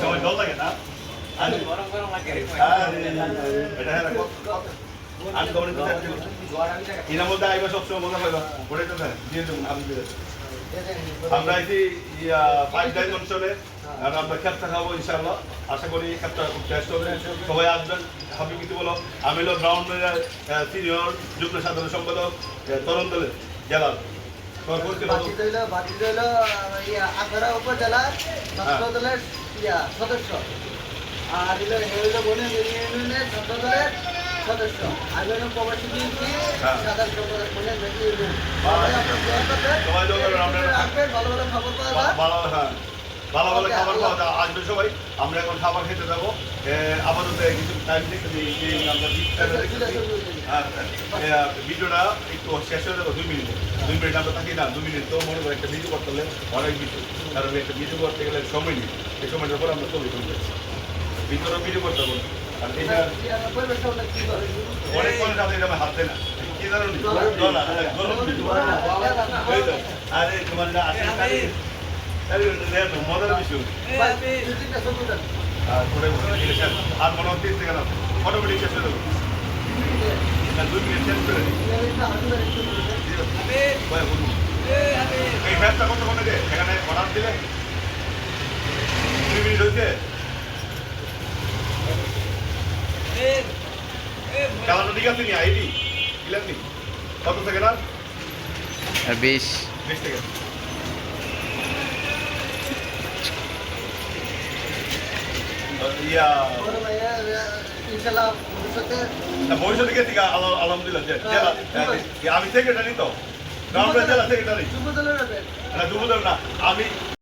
সবাই জল লাগে না গরম গরম লাগে এটা হ্যাঁ আমি কমেন্ট করতে এনার মধ্যে আইবা সবসময় মজা পাইবা ওটাই তো না দিয়ে দেবো আমি দিয়ে দেবো আমরা এটি 5 ডাইমেনশনে আমরা খেপটা খাবো ইনশাআল্লাহ আশা করি খেপটা খুব টেস্ট হবে সবাই আসবেন সবই কিছু বলো আমি হলো ব্রাউন সিনিয়র যুগ্ম সাধারণ সম্পাদক তরুণ দলের জেলার আখাড়া উপজেলা ছাত্র দলের সদস্য আর বনের ইউনিয়নের ছাত্র দলের সদস্য আর প্রবাসী বিএনপি সাধারণ সম্পাদক বনের ইউনিয়ন রাখবেন ভালো ভালো খবর পাওয়া যায় ভালো ভালো খাবার পাওয়া যায় আসবে সবাই আমরা এখন খাবার খেতে যাবো আপাতত কিছু টাইম দেখতে আমরা ভিডিওটা একটু শেষ হয়ে যাবো 2 মিনিট আমরা থাকি না 2 মিনিট তো মনে করি একটা ভিডিও করতে হলে অনেক কিছু কারণ একটা ভিডিও করতে গেলে সময় নেই এই সময়টার পর আমরা চলে চলে যাচ্ছি ভিতরে ভিডিও করতে পারবো আর এটা অনেক মানুষ আমাদের আমার হাত দেয় না কি জানো আরে তোমার মজার বিষয় আর মনে হচ্ছে কেন অটোমেটিক শেষ হয়ে যাবো 2 মিনিট শেষ করে এই ফ্যাসটা কত কমে দেয় এখানে অর্ডার দিলে 2 মিনিট হয়েছে খেলাটা ঠিক আছে নি আইডি দিলেন নি কত সেকেন্ড আর 20 সেকেন্ড ভবিষ্যতে গেছি আলহামদুলিল্লাহ আমি সেক্রেটারি তো জেলা সেক্রেটারি যুবদল না আমি